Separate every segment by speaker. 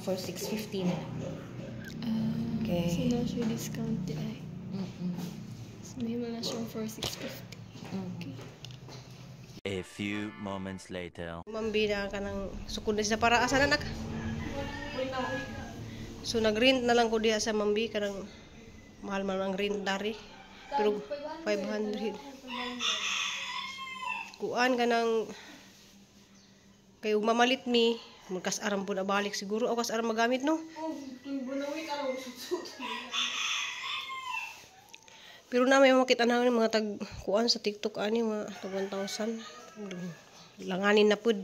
Speaker 1: For 6.50 na. Okay.
Speaker 2: So na siya discount ay. So may wala siyang for 6.50. Okay.
Speaker 3: A few moments later.
Speaker 4: Mambida ka ng sukod na siya para asa na nak. So nag-rent na lang ko diha sa Mambi kanang mahal man ang rent dari. Pero 500. Kuan ka ng kayo mamalit mi. Magkas aram po na balik siguro. O kas aram magamit no? Pero na may makita na mga tag-kuan sa TikTok ani mga tag 1,000. Langanin na pud.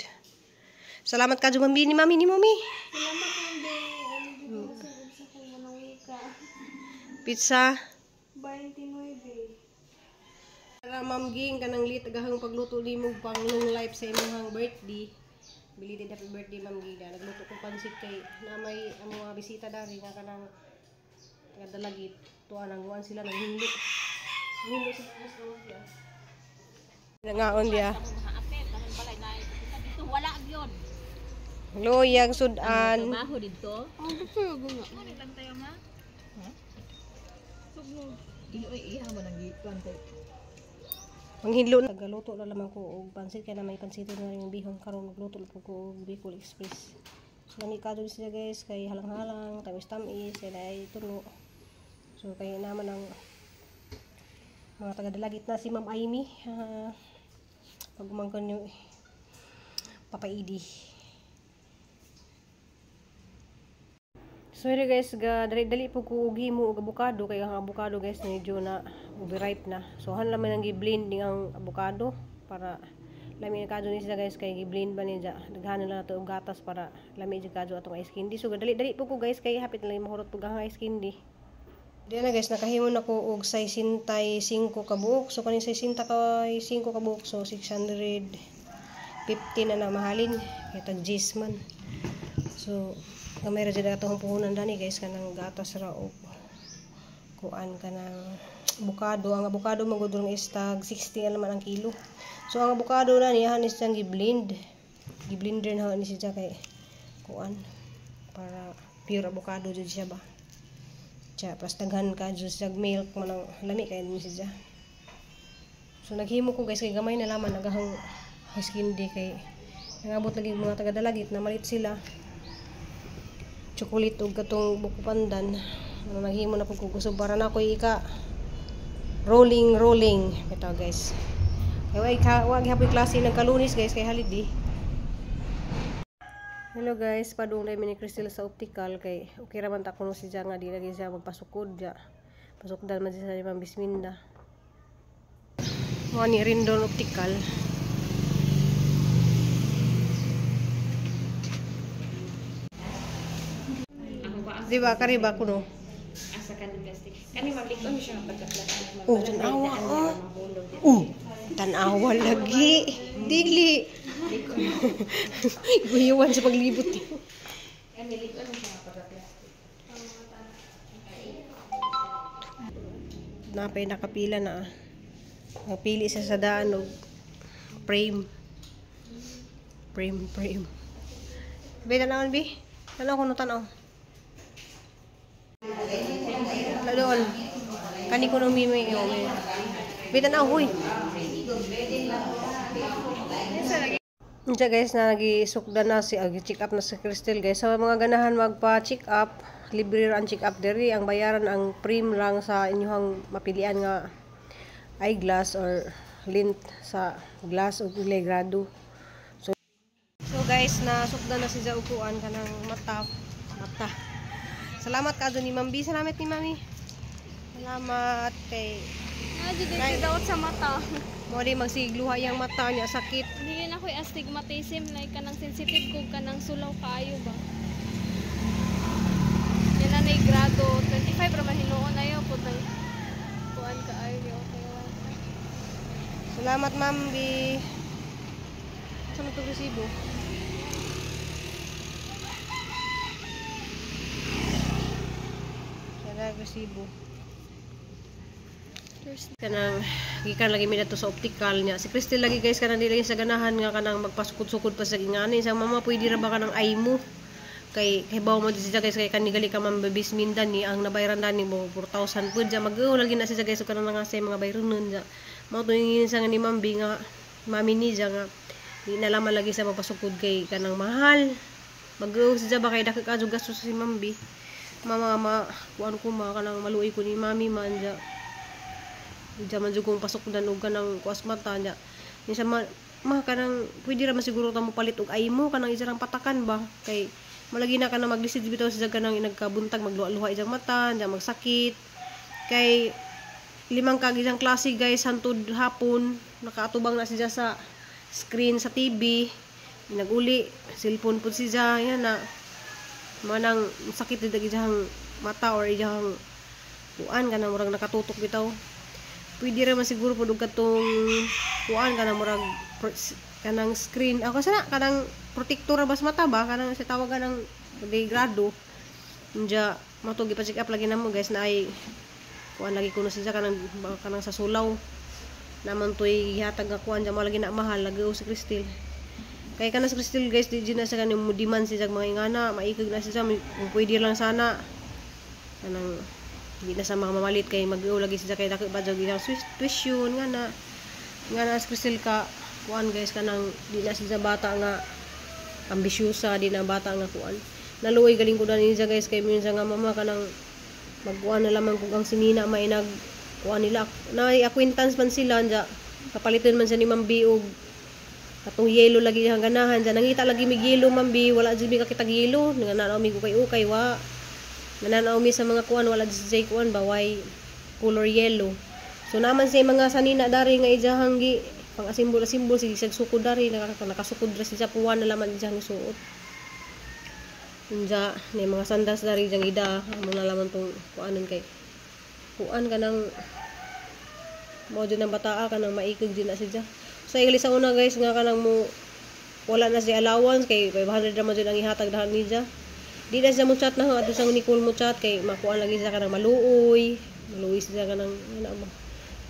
Speaker 4: Salamat ka Mami ni Mami.
Speaker 2: Salamat
Speaker 4: Pizza
Speaker 2: 29.
Speaker 4: Para Ma'am Ging kanang lit agahang pagluto nimo pang long life sa imong birthday. Belated happy birthday Ma'am Gida. Nagluto ko pansit kay na may ang mga bisita dari nga kanang taga-dalagit. Tuwa nang guan sila naghindo. Hindo sa restaurant dia. Nangaon dia.
Speaker 1: Dito wala gyud.
Speaker 4: Loyang sudan.
Speaker 1: Trabaho dito.
Speaker 2: Pero bunga.
Speaker 1: Ano lang tayo ma? Ha?
Speaker 2: Sugno.
Speaker 1: Iha mo nang gikuan ko.
Speaker 4: Manghinlo nagaluto na lamang ko og pansit kay na may pansit na yung bihon karon nagluto ko og Bicol Express. So nani kadto sila guys kay halang-halang tamis-tamis kay ay tulo. So kay naman ang mga taga-dalagit na si Ma'am Amy pag umangkon yung papaidi. So here guys, dali po ko ugi mo og avocado kay ang avocado guys medyo na overripe na. So han laman ang gi-blend ding ang avocado para lami ang kadto ni sila guys kay gi-blend ba niya. Daghanon lang nato og gatas para lami jud kadto atong ice candy. So dali po ko guys kay hapit na lang mahurot pug ang ice candy. Diyan na guys, nakahimo na ko og 65 ka buok. So kanin 65 ka buok so 650 na mahalin kay tag G's man. So kamera jud atong puhunan dani guys kanang gatas ra og kuan kanang avocado. Ang avocado magudrong is tag 60 naman ang kilo. So ang avocado na niya hanis siyang gi-blend. Gi-blender na ni siya kay kuan para pure avocado jud siya ba. Siya pas daghan ka jud sa milk manang lami kay ni siya. So naghimo ko guys kay gamay na laman nagahang ice candy kay nangabot lagi mga taga-dalagit na malit sila. Chocolate og katong buko pandan. Ano naghimo na pud ko gusto para na ko ika rolling bitaw guys. Kay wag hapoy klase ng kalunis guys kay holiday. Hello guys, padung mi ni Crystal sa optical kay okay ra man ta kuno si nga di lagi siya magpasukod ja. Pasukdan man siya sa Ma'am Bisminda. Mo ni Rindon Optical. Diba kariba kuno?
Speaker 1: Asa kan plastic. Kani mablikon siya pagka-plastic.
Speaker 4: Oh, tanawa tanawa lagi. Dili. Guyuan sa paglibot.
Speaker 1: Kani likon siya pagka-plastic.
Speaker 4: Napay nakapila na. Napili siya sa daan og frame. Frame. Be tanaw bi. Tanaw kuno tanaw. Doon. Kani ko nung mimi yung bita na huy. Diyan guys na nag-isukdan na si check up na si Crystal guys. Sa mga ganahan magpa-check up, libre ra ang check up diri. Ang bayaran ang prim lang sa inyong mapilian nga eyeglass or lint sa glass o grado. So guys na sukdan na si upuan kanang mata. Salamat ka ni Ma'am B. Salamat ni Mami. Salamat kay.
Speaker 2: Dito daw sa mata.
Speaker 4: Mo di magsigluha yang mata niya sakit.
Speaker 2: Dili na koy astigmatism like kanang sensitive ko kanang sulaw kaayo ba. Yan na nay grado 25 ra man hinuon ayo pud nay. Kuan kaayo okay.
Speaker 4: Salamat Ma'am B. Sa matug resibo. agresibo.
Speaker 2: Thursday.
Speaker 4: Kanang gikan lagi mi dito sa optical niya. Si Crystal lagi guys kanang dili sa ganahan nga kanang magpasukod-sukod pa sa ingani sa mama pwede ra ba kanang eye mo. Kay bawo mo siya guys kay kanigali ka man babis mindan ni ang nabayaran dani mo 4,000 pud ja mag-o lagi na siya guys so kanang nga sa mga bayronon ja. Mao to yung sa ni Mambi nga mami ni ja nga di na lamang lagi sa mapasukod kay kanang mahal. Mag-o siya ba kay dako ka gastos si Mambi. Mama kuan ko ma kanang maluoy ko ni mami man ja. Diyan man jud kong pasukdan og kanang kuas mata nya. Ni sa kanang pwede ra man siguro ta mo palit og eye mo kanang isang patakan ba kay malagi na kanang magdisid bitaw sa kanang nagkabuntag magluha-luha ijang mata, nya magsakit. Kay 5 kag isang klase guys hantud hapon nakaatubang na siya sa screen sa TV. Naguli cellphone pud siya yan na manang sakit dito ijang mata or ijang kuan kanang murag nakatutok bitaw. Pwede ra man siguro pud og katong kuan kanang murag kanang screen ako sana kanang protector bas mata ba kanang sa tawagan ng degrado unja mato gipa-check up lagi namo guys na ay kuan lagi kuno siya kanang sa sulaw naman toy gihatag nga kuan ja lagi na mahal lagi sa Crystal kay kana sa Crystal guys di na sa kanang mudiman siya mga ingana maikag na siya kung pwede lang sana kanang di na sa mga mamalit kay mag-o lagi siya kay dako ba jud iyang tuition nga na sa Crystal ka kuan guys kanang di na siya bata nga ambisyosa di na bata nga kuan naluoy galing ko dani siya guys kay minsan nga mama kanang magkuan na lamang kung ang sinina may nag kuan nila na acquaintance man sila nya kapaliton man siya ni Mambi og katong yelo lagi ang ganahan dyan nangita lagi mig yelo Mambi wala jud mi kakitag yelo nananaw mi ko kay ukay wa nananaw mi sa mga kuan wala jud kuan ba way color yellow so naman sa mga sanina dari nga ijahang gi pang asimbol sige sukod dari nakasukod ra siya puwan na laman diyan suot unja ni mga sandas dari jang ida amo na laman tong kuanon kay kuan kanang mo jud nang bataa kanang maikog din na siya so igali sa una guys nga kanang mo wala na si allowance kay 500 ra man jud ang ihatag dahan niya di na siya mo chat na ato sang Nicole mo chat kay makuan lagi siya kanang maluoy siya kanang ano ba.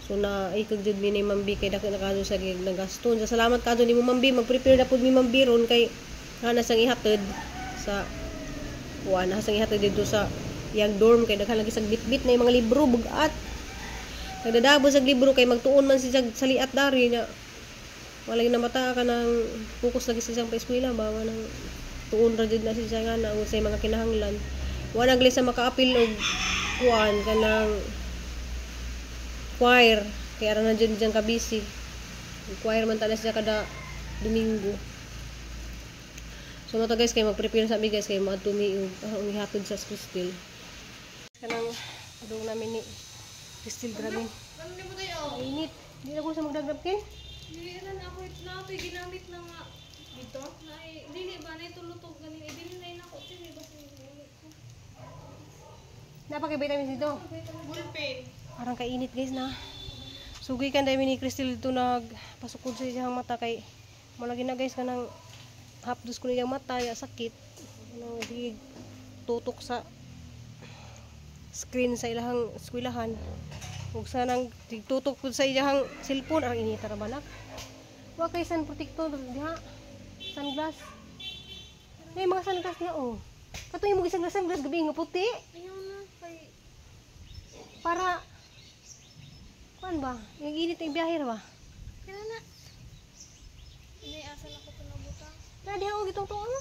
Speaker 4: So na ikog jud mi ni Mambi kay dako na kadto sa nagasto. Salamat kadto ni mo Mambi, mag-prepare na pud mi Mambi ron kay kana sang ihatod sa kuan na sang ihatod dito sa yang dorm kay daghan lagi sa bitbit na yung mga libro bugat. Nagdadabo sa libro kay magtuon man siya sa liat dari nya. Wala na mata ka nang focus lagi siya sa eskwela ba nang tuon ra jud na siya nga na sa mga kinahanglan. Wala gali sa makaapil og kuan kanang choir kaya ra na dyan dyan kabisi choir man talas siya kada Domingo so mata guys kay mag-prepare sa mi guys kay maadtumi ang ihatod sa Crystal kanang adong namin ni Crystal grabe
Speaker 2: Ano mo tayo?
Speaker 4: init di na ko sa magdagrab kin
Speaker 2: Dili na ako na ito ginamit na nga dito. Na dili ba na itulutog ganin. Dili na ako sini basta ko.
Speaker 4: napakay vitamins dito
Speaker 2: Bullpen.
Speaker 4: parang kainit guys na sugay kan dami ni Crystal dito nagpasukod sa iyang mata kay malagi na guys kanang hapdos ko niyang mata ya sakit ano sige tutok sa screen sa ilahang eskwelahan ug sanang tutok pud sa iyang cellphone ang inita ra banak wa kay sun protector diha sunglass may mga sunglass niya oh katuy mo gisang sunglass gabi nga puti
Speaker 2: Ayaw na kay
Speaker 4: para kuan ba yung init ng biyahe ra ba
Speaker 2: kaya na. Ini asa na ko to nabuta.
Speaker 4: na diha og gitong tuon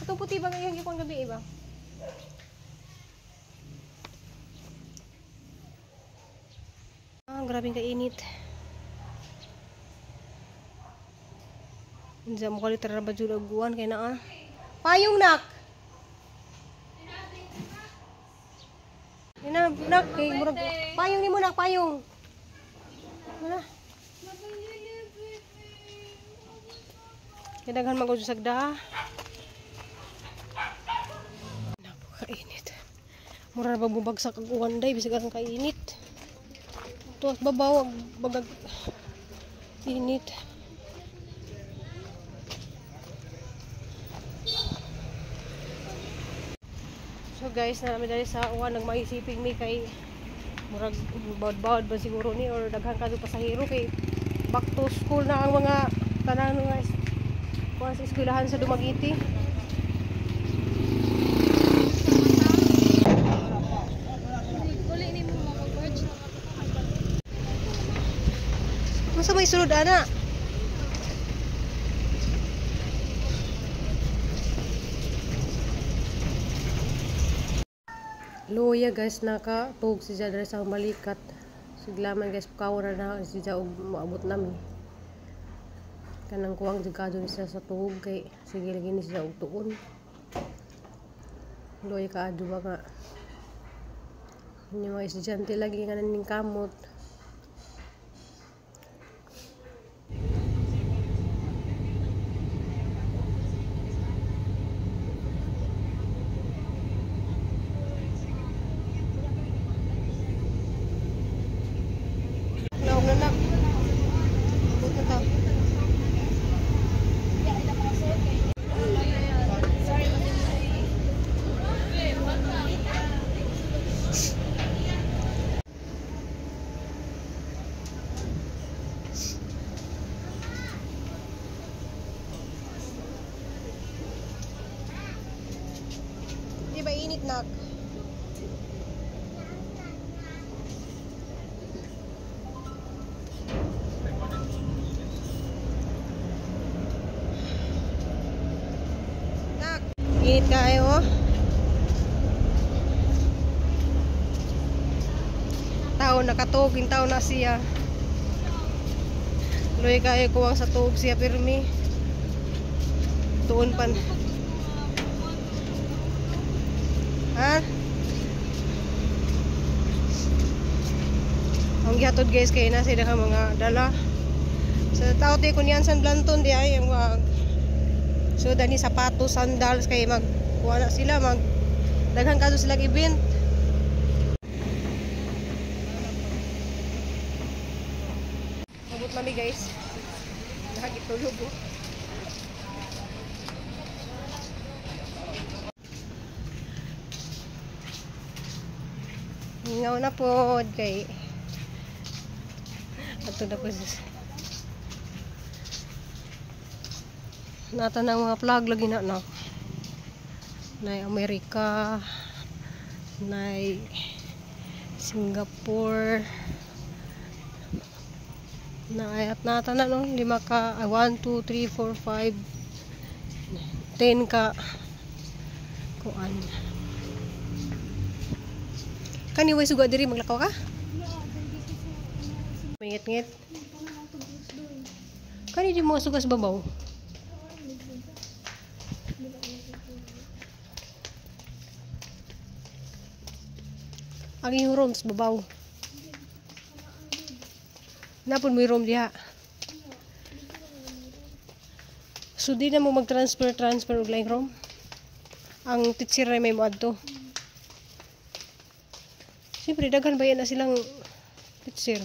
Speaker 4: katong puti ba yung gipon gabi ba grabing kainit. Hindi mo kali taraba jud og guwan kay naa. Payong nak. Ina nak kay murag payong nimo nak payong. Wala. Kailangan magud sagda. Napakainit. Mura ba bubagsak ang uwan day bisag ang kainit. Tuwas babaw bagag init. So guys na dali sa uwan nagmaisipig mi kay murag bawd-bawd ba siguro ni or daghan ka pasahero kay back to school na ang mga tanan guys. Kuha sa eskwelahan sa Dumaguete.
Speaker 2: Uli ni mo mga birds na
Speaker 4: Masa may sulod ana? Luya guys nakatug si Jadre sa malikat. Siglaman guys pukawon na si Ja og maabot nami. Kanang kuwang jigado ni siya sa tug kay sige lagi ni siya og tuon. Luya ka adu nga. Ni mga estudyante lagi nga ning kamot. Di ba init nak? Nak, init kayo. Tao nakatog, yung tao na siya. Loy kayo kuwang sa tug siya pirmi. Tuon pan. Ha? Ang gihatod guys kay na sila ka mga dala. Sa tao ti kunyan san blanton di ay mag so dani sapatos, sandals kay mag wala sila mag daghan kaso sila event. Abot nami guys. Nakagitulog oh. Ngaw na po kay ato na po nata ng mga vlog lagi na no na Amerika na Singapore na ayat nata na no 5 ka 1, 2, 3, 4, 5 10 ka kuan kani way suga diri maglakaw ka? Ngit-ngit. Kani di mo sugas babaw. Ang iyong room sa babaw. Napon mo yung room diha. So di na mo mag-transfer og laing room. Ang teacher ay may moadto. Siyempre, daghan ba yan na silang teacher?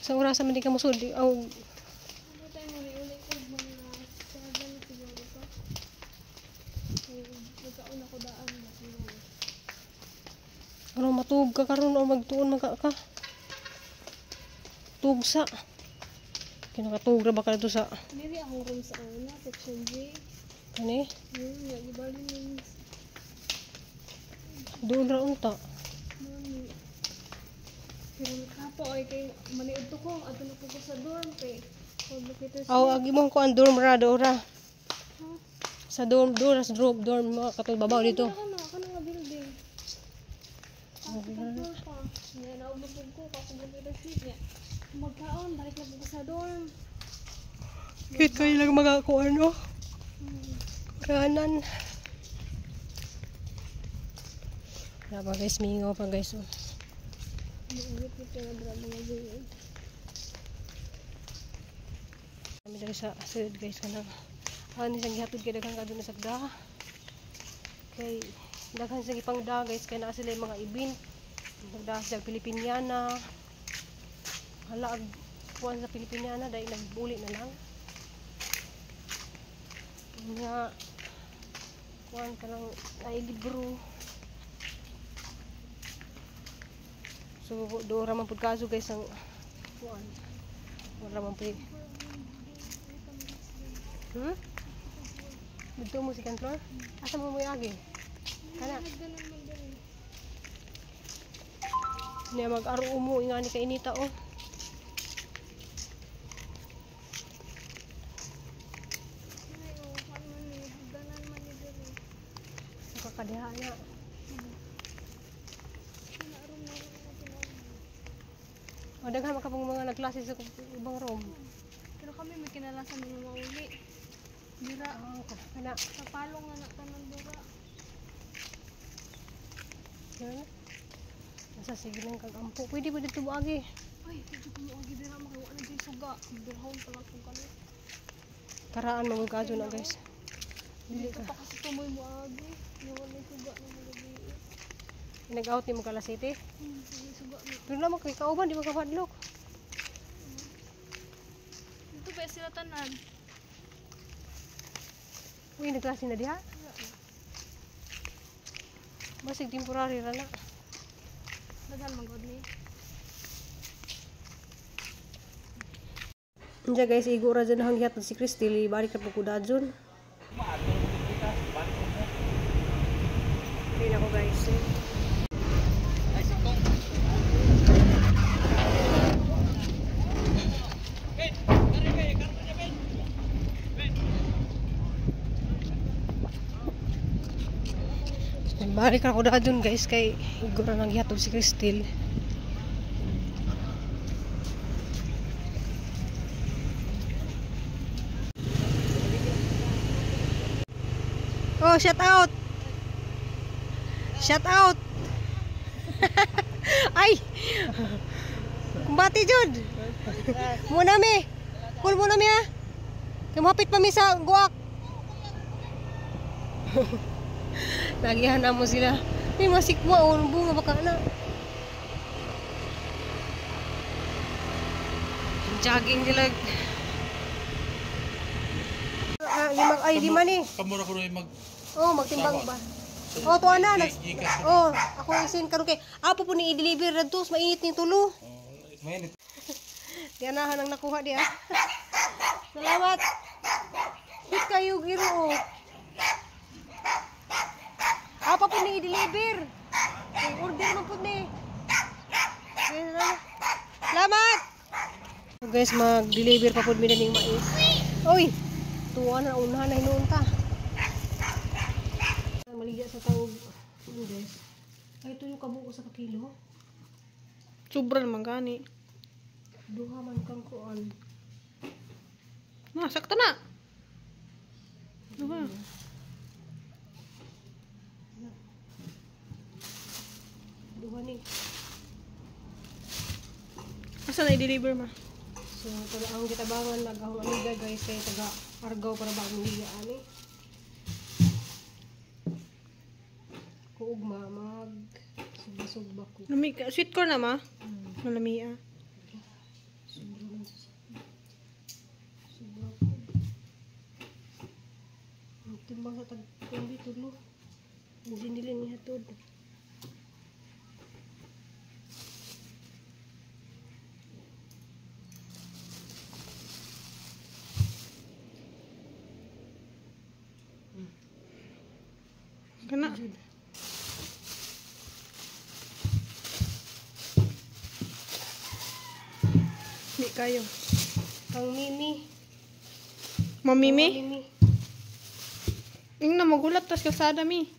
Speaker 4: Sa oras naman di ka musod. Ano, matug ka karon o magtuon ka? Tugsa. Kinakatugra ba ka dito sa...
Speaker 2: Dili akong room sa una, section J.
Speaker 4: Ano eh?
Speaker 2: Gibalin yung
Speaker 4: Doon ra unta.
Speaker 2: mami. Pero kapo ay kay maniud to ko, ato na po ko sa dorm kay publicator
Speaker 4: Aw, agi mo ko ang dorm ra dora.
Speaker 2: Ha?
Speaker 4: Sa dorm dorm mo katul babaw dito.
Speaker 2: Kana nga building. Ako pa. Nga naubusog ko kasi publicator niya. Magkaon, balik na po ko sa dorm.
Speaker 4: Kit kayo lang magakuan no. Kuranan. Napa guys, mingaw pa guys. Oh.
Speaker 2: Maingit ko na drama nga yun.
Speaker 4: Kami dali sa sud guys kanang. Ani sang gihatod kay daghang kadto na sagda. Kay daghan sa gipangda guys kay naa sila yung mga event. Nagda sa Pilipiniana. Hala kuan sa Pilipinas na dahil nagbuli na lang. Nga kuan ka lang ay libro. So do ra man pud kaso guys ang kuan. Wala man pud. Dito mo si control? Asa mo mo agi? Kana. Niya mag-aro mo ingani kay inita oh. Kakadiha na. O daghan makapang mga nagklase sa ibang room.
Speaker 2: Pero kami may kinalasan ng mga uli. Dira.
Speaker 4: Kana.
Speaker 2: Sa palong nga nagtanan dira.
Speaker 4: Yan. Nasa sige lang kagampo. Pwede ba dito buagi?
Speaker 2: Ay, dito ko agi dira makawa na diri suga. Dirhon pa lang kung kani.
Speaker 4: Karaan magagado na guys. Dili
Speaker 2: Dito
Speaker 4: ka.
Speaker 2: pa kasi tumoy mo agi. Iwan na suga na magabi.
Speaker 4: Nag-out ni mo kala city.
Speaker 2: Sige suga na.
Speaker 4: Pero naman kay kauban di mo kapadlok.
Speaker 2: Dito pa sila tanan.
Speaker 4: Uy, nagklase na diha. Basig temporary ra na.
Speaker 2: Daghal man gud ni.
Speaker 4: Diya guys, igo ra dyan hanggihat si Crystal. Balik na po ko dadyon. Hindi na ko guys. Balik ako dadyon guys kay igo ra hanggihat si Crystal. Oh, shout out. Shout out. Ay. Kumbati jud. Muna mi. Kul muna mi ha. Kumapit pa mi sa guak. Nagihan na mo sila. May masikwa o bunga baka na. Jogging sila. Lima ni.
Speaker 5: Kamura ko rin
Speaker 4: Oh, magtimbang ba? Oh, tuwa na. Oh, ako isin karon kay apo po ni i-deliver radto, mainit ning tulo.
Speaker 5: mainit.
Speaker 4: Di anahan ang nakuha di ah. Salamat. Hit kayo giro. Apo po ni i-deliver. Order mo po ni. Salamat. So guys, mag-deliver pa po mi ning mais. Oy. Tuwa na unahan na hinuunta. Maligya sa tawag. Ano guys? Ay ito yung kabuko sa kakilo.
Speaker 2: Sobra naman gani.
Speaker 4: Duha man kang kuan.
Speaker 2: Na, sakto na. Duha.
Speaker 4: Duha ni.
Speaker 2: Asa na i-deliver ma?
Speaker 4: So pala ang kitabangan nagahong amiga guys kay taga Argao para ba ang liya ani. Kuugma mag sugba ko.
Speaker 2: Lami ka. Sweet corn na ma? Malami ah.
Speaker 4: Sobra ko. Ang timbang sa tag-kumbi tulo. Ang sinilin niya hatod.
Speaker 2: Kana. Di kayo.
Speaker 4: Kang Mimi.
Speaker 2: Mamimi?
Speaker 4: Mimi.
Speaker 2: Yung na magulat tas kalsada mi.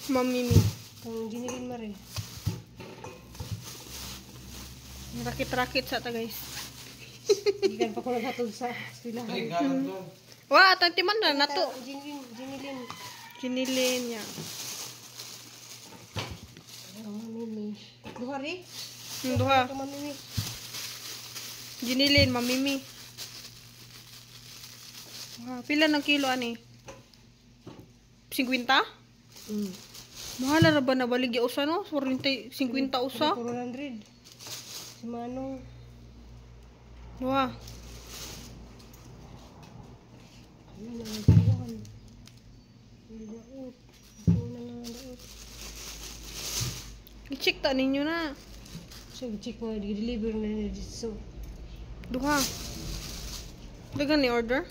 Speaker 2: Mamimi.
Speaker 4: Kang Jinilin Mare.
Speaker 2: Rakit-rakit sa ta guys.
Speaker 4: Gikan pa ko naghatod sa eskwelahan.
Speaker 2: Wa, tantiman na nato.
Speaker 4: Jinilin.
Speaker 2: Kinilin niya.
Speaker 4: Ang Mimi. Duha ri?
Speaker 2: Duha.
Speaker 4: Ito Mimi.
Speaker 2: Ginilin, mamimi. Pila ng kilo ani? 50? Mahal na ba na baligya usa no? 50 usa?
Speaker 4: 400. si Manong.
Speaker 2: Wah.
Speaker 4: Ano na ang taruhan? Ang daot. Ako na lang ang daot.
Speaker 2: I-check ta ninyo na.
Speaker 4: So, check mo, i-deliver na nila dito. So,
Speaker 2: Duha. Dagan ni order?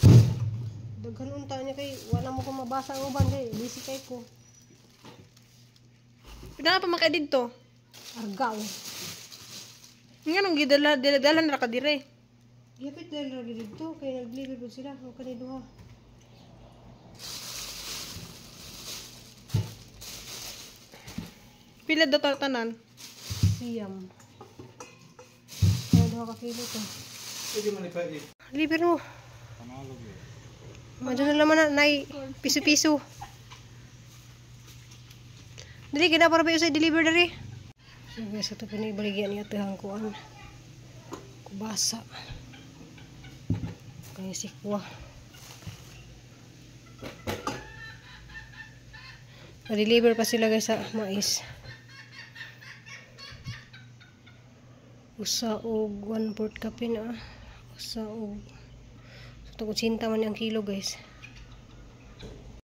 Speaker 4: daghan unta niya kay wala mo ko mabasa ang uban kay busy kay ko.
Speaker 2: Pina pa makay didto.
Speaker 4: Argaw.
Speaker 2: Nga nung dala na ka dire.
Speaker 4: Gipit dahil lagi dito kay nag-deliver po sila. Ang kaniduha.
Speaker 2: Pila daw tanan?
Speaker 4: Siyam. Kaya duha ka kilo to. Deliver mo. Madyo na naman na piso-piso. Dali, gina para ba sa deliver dari? So guys, ito pinibaligyan niya ito hangkuan. Kubasa. Kaya sikwa. Na-deliver pa sila guys sa mais. Usa og 1/4 kape na. Usa og so 80 man ang kilo guys.